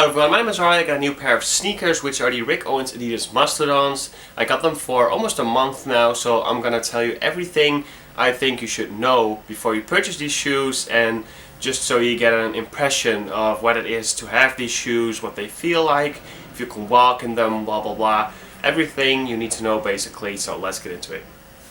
everyone, my name is Ryan. I got a new pair of sneakers, which are the Owens Adidas Mastodons. I got them for almost a month now, so I'm gonna tell you everything I think you should know before you purchase these shoes, and just so you get an impression of what it is to have these shoes, what they feel like, if you can walk in them, blah blah blah. Everything you need to know basically, so let's get into it.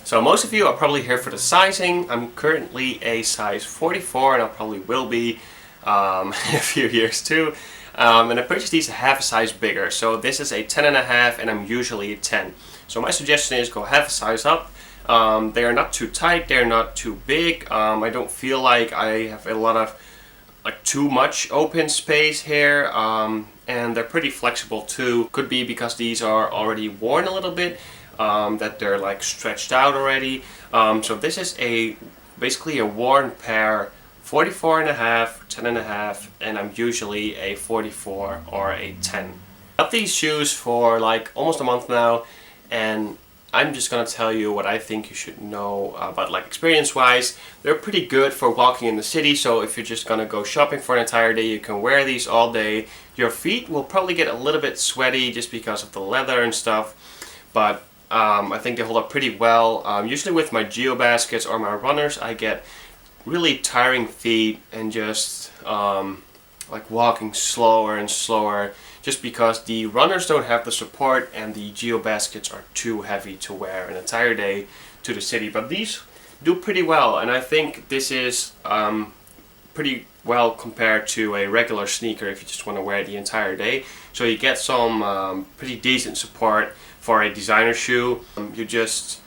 So most of you are probably here for the sizing. I'm currently a size 44 and I probably will be in a few years too. And I purchased these a half a size bigger. So this is a 10.5 and I'm usually a 10. So my suggestion is go half a size up. They are not too tight, they're not too big. I don't feel like I have a lot of too much open space here. And they're pretty flexible too. Could be because these are already worn a little bit, that they're like stretched out already. So this is basically a worn pair, 44.5, 10.5, and I'm usually a 44 or a 10. I got these shoes for like almost a month now, and I'm just gonna tell you what I think you should know about, like, experience wise. They're pretty good for walking in the city, so if you're just gonna go shopping for an entire day, you can wear these all day. Your feet will probably get a little bit sweaty just because of the leather and stuff, but I think they hold up pretty well. Usually with my geo baskets or my runners, I get really tiring feet and just like walking slower and slower, just because the runners don't have the support and the geo baskets are too heavy to wear an entire day to the city. But these do pretty well, and I think this is pretty well compared to a regular sneaker if you just want to wear it the entire day. So you get some pretty decent support for a designer shoe. You just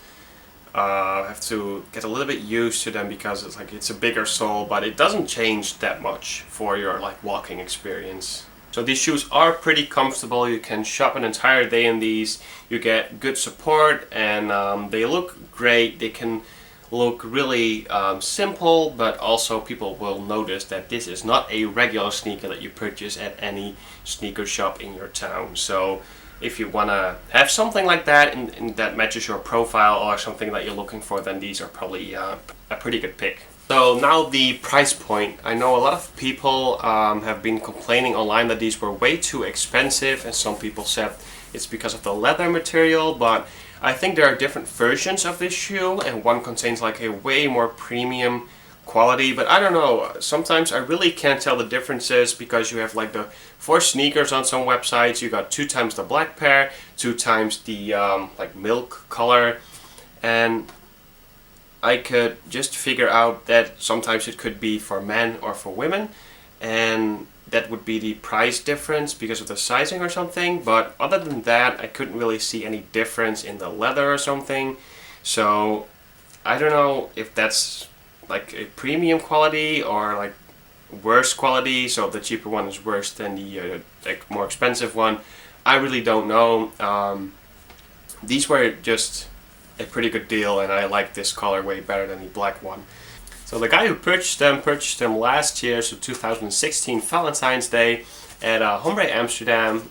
have to get a little bit used to them because it's a bigger sole, but it doesn't change that much for your walking experience. So these shoes are pretty comfortable. You can shop an entire day in these. You get good support, and they look great. They can look really simple, but also people will notice that this is not a regular sneaker that you purchase at any sneaker shop in your town. So if you want to have something like that and that matches your profile or something that you're looking for, then these are probably a pretty good pick. So now the price point. I know a lot of people have been complaining online that these were way too expensive, and some people said it's because of the leather material, but I think there are different versions of this shoe, and one contains like a way more premium quality, but I don't know, sometimes I really can't tell the differences because you have like the 4 sneakers on some websites. You got 2 times the black pair, 2 times the like milk color, and I could just figure out that sometimes it could be for men or for women, and that would be the price difference because of the sizing or something. But other than that, I couldn't really see any difference in the leather or something. So I don't know if that's like a premium quality or like worse quality, so the cheaper one is worse than the like more expensive one. I really don't know. These were just a pretty good deal, and I like this color way better than the black one. So the guy who purchased them last year, so 2016 Valentine's Day, at Hombre Amsterdam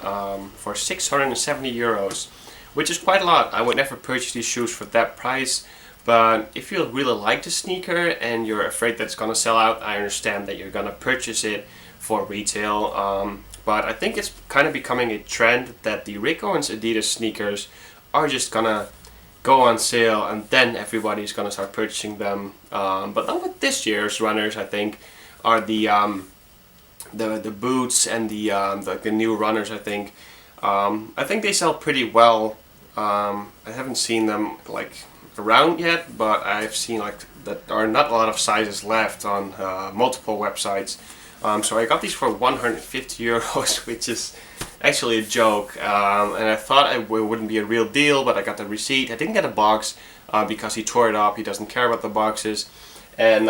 for 670 euros, which is quite a lot. I would never purchase these shoes for that price. But if you really like the sneaker and you're afraid that it's gonna sell out, I understand that you're gonna purchase it for retail. But I think it's kind of becoming a trend that the Owens Adidas sneakers are just gonna go on sale, and then everybody's gonna start purchasing them. But not with this year's runners. I think are the boots and the new runners. I think they sell pretty well. I haven't seen them like around yet, but I've seen like that there are not a lot of sizes left on multiple websites. So I got these for 150 euros, which is actually a joke, and I thought it wouldn't be a real deal, but I got the receipt. I didn't get a box because he tore it up. He doesn't care about the boxes, and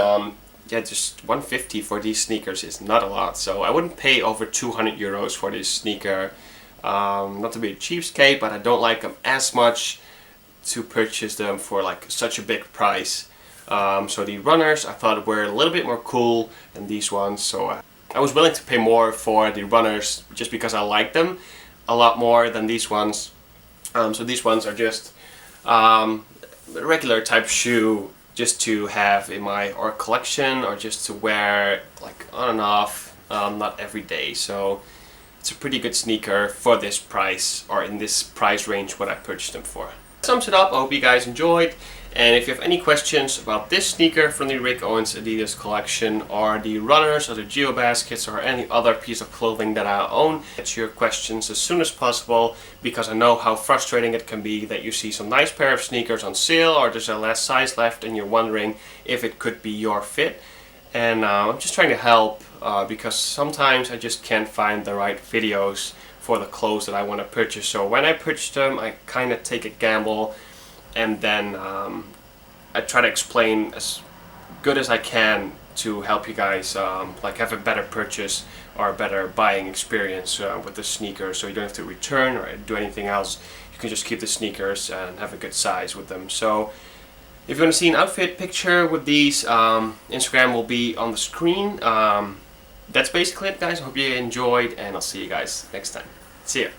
yeah, just 150 for these sneakers is not a lot. So I wouldn't pay over 200 euros for this sneaker. Not to be a cheapskate, but I don't like them as much to purchase them for like such a big price. So the runners I thought were a little bit more cool than these ones, so I was willing to pay more for the runners just because I like them a lot more than these ones. So these ones are just a regular type shoe just to have in my collection, or just to wear like on and off, not every day. So it's a pretty good sneaker for this price, or in this price range what I purchased them for. That sums it up. I hope you guys enjoyed. And if you have any questions about this sneaker from the Rick Owens Adidas collection, or the runners, or the Geo baskets, or any other piece of clothing that I own, get your questions as soon as possible, because I know how frustrating it can be that you see some nice pair of sneakers on sale, or there's a last size left and you're wondering if it could be your fit. And I'm just trying to help because sometimes I just can't find the right videos for the clothes that I want to purchase. So when I purchase them, I kind of take a gamble, and then I try to explain as good as I can to help you guys like have a better purchase or a better buying experience with the sneakers, so you don't have to return or do anything else. You can just keep the sneakers and have a good size with them. So if you want to see an outfit picture with these, Instagram will be on the screen. That's basically it, guys. I hope you enjoyed, and I'll see you guys next time. See ya.